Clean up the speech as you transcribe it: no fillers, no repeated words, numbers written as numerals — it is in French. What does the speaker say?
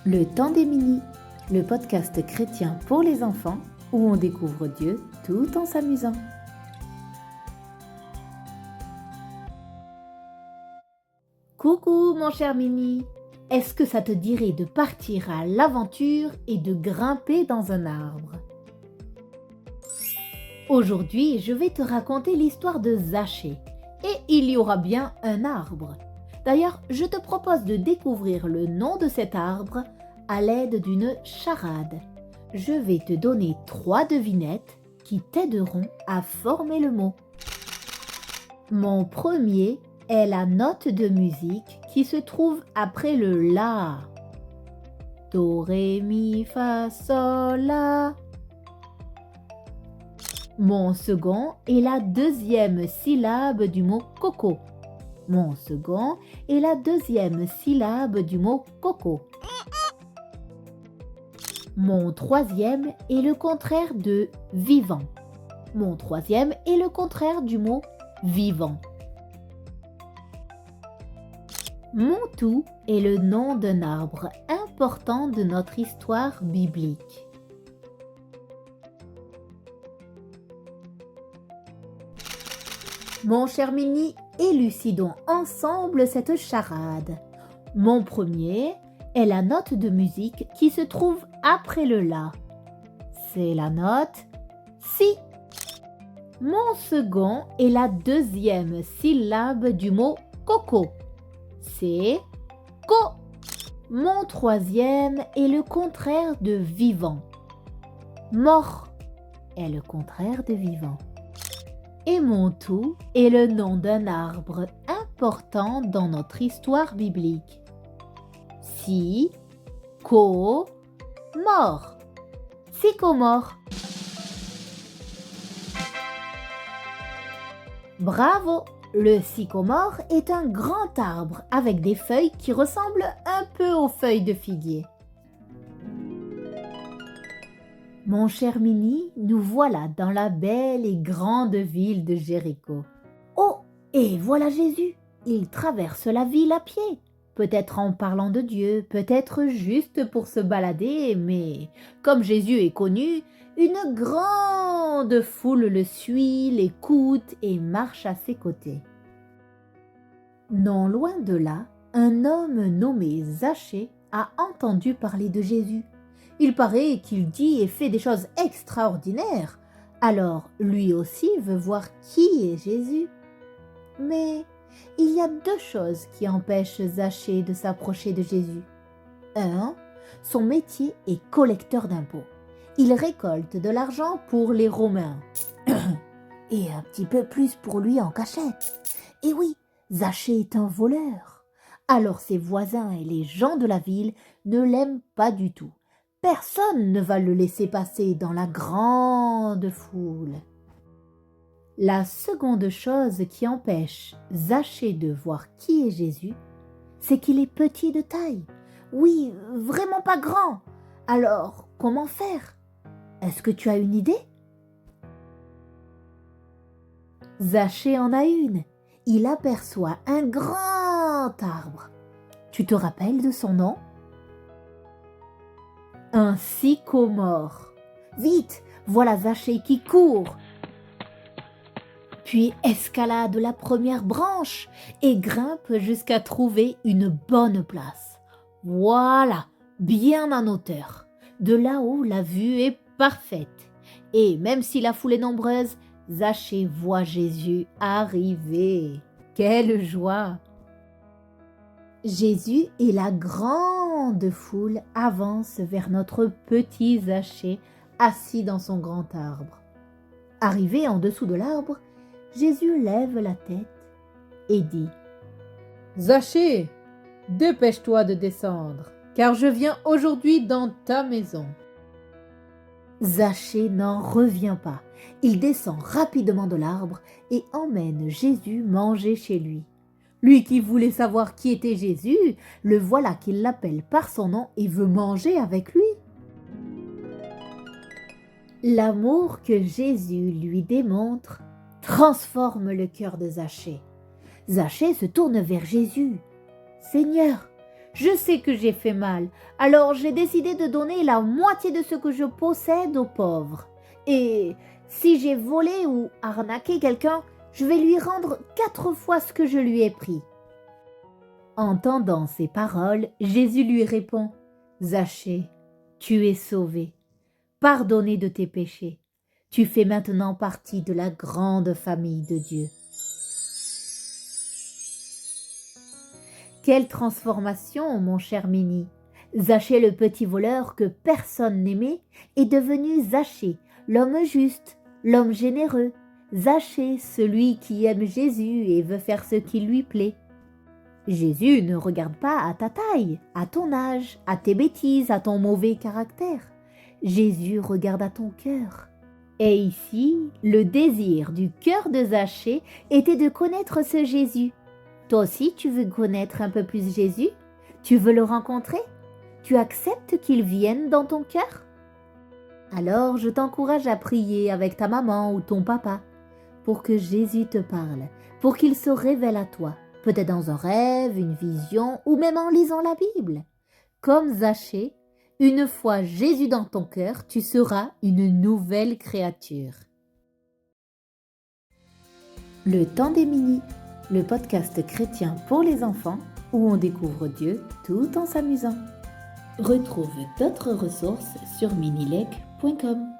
Le temps des mini, le podcast chrétien pour les enfants où on découvre Dieu tout en s'amusant. Coucou mon cher mini, est-ce que ça te dirait de partir à l'aventure et de grimper dans un arbre? Aujourd'hui, je vais te raconter l'histoire de Zachée et il y aura bien un arbre. D'ailleurs, je te propose de découvrir le nom de cet arbre à l'aide d'une charade. Je vais te donner 3 devinettes qui t'aideront à former le mot. Mon premier est la note de musique qui se trouve après le La. Do, ré, mi, fa, sol, la. Mon second est la deuxième syllabe du mot coco. Mon second est la deuxième syllabe du mot coco. Mon troisième est le contraire de vivant. Mon troisième est le contraire du mot vivant. Mon tout est le nom d'un arbre important de notre histoire biblique. Mon cher mini, élucidons ensemble cette charade. Mon premier est la note de musique qui se trouve après le La. C'est la note Si. Mon second est la deuxième syllabe du mot coco. C'est Co. Mon troisième est le contraire de vivant. Mort est le contraire de vivant. Et mon tout est le nom d'un arbre important dans notre histoire biblique. Si, co, mort. Sycomore. Bravo! Le sycomore est un grand arbre avec des feuilles qui ressemblent un peu aux feuilles de figuier. Mon cher mini, nous voilà dans la belle et grande ville de Jéricho. Oh, et voilà Jésus! Il traverse la ville à pied. Peut-être en parlant de Dieu, peut-être juste pour se balader, mais comme Jésus est connu, une grande foule le suit, l'écoute et marche à ses côtés. Non loin de là, un homme nommé Zachée a entendu parler de Jésus. Il paraît qu'il dit et fait des choses extraordinaires, alors lui aussi veut voir qui est Jésus. Mais il y a 2 choses qui empêchent Zachée de s'approcher de Jésus. 1. Son métier est collecteur d'impôts. Il récolte de l'argent pour les Romains. Et un petit peu plus pour lui en cachette. Et oui, Zachée est un voleur. Alors ses voisins et les gens de la ville ne l'aiment pas du tout. Personne ne va le laisser passer dans la grande foule. La seconde chose qui empêche Zachée de voir qui est Jésus, c'est qu'il est petit de taille. Oui, vraiment pas grand. Alors, comment faire? Est-ce que tu as une idée? Zachée en a une. Il aperçoit un grand arbre. Tu te rappelles de son nom? Un sycomore. Vite, voilà Zachée qui court. Puis escalade la première branche et grimpe jusqu'à trouver une bonne place. Voilà, bien en hauteur. De là-haut, la vue est parfaite. Et même si la foule est nombreuse, Zachée voit Jésus arriver. Quelle joie! Jésus et la grande foule avancent vers notre petit Zachée assis dans son grand arbre. Arrivé en dessous de l'arbre, Jésus lève la tête et dit « Zachée, dépêche-toi de descendre, car je viens aujourd'hui dans ta maison. » Zachée n'en revient pas. Il descend rapidement de l'arbre et emmène Jésus manger chez lui. Lui qui voulait savoir qui était Jésus, le voilà qui l'appelle par son nom et veut manger avec lui. L'amour que Jésus lui démontre transforme le cœur de Zachée. Zachée se tourne vers Jésus. « Seigneur, Je sais que j'ai fait mal, alors j'ai décidé de donner la moitié de ce que je possède aux pauvres. Et si j'ai volé ou arnaqué quelqu'un, je vais lui rendre 4 fois ce que je lui ai pris. » Entendant ces paroles, Jésus lui répond: « Zachée, tu es sauvé, pardonné de tes péchés. Tu fais maintenant partie de la grande famille de Dieu. » Quelle transformation, mon cher Mini! Zachée le petit voleur que personne n'aimait est devenu Zachée, l'homme juste, l'homme généreux. Zachée, celui qui aime Jésus et veut faire ce qui lui plaît. Jésus ne regarde pas à ta taille, à ton âge, à tes bêtises, à ton mauvais caractère. Jésus regarde à ton cœur. Et ici, le désir du cœur de Zachée était de connaître ce Jésus. Toi aussi, tu veux connaître un peu plus Jésus? Tu veux le rencontrer? Tu acceptes qu'il vienne dans ton cœur? Alors, je t'encourage à prier avec ta maman ou ton papa pour que Jésus te parle, pour qu'il se révèle à toi, peut-être dans un rêve, une vision ou même en lisant la Bible. Comme Zachée, une fois Jésus dans ton cœur, tu seras une nouvelle créature. Le temps des Mini, le podcast chrétien pour les enfants où on découvre Dieu tout en s'amusant. Retrouve d'autres ressources sur minilec.com.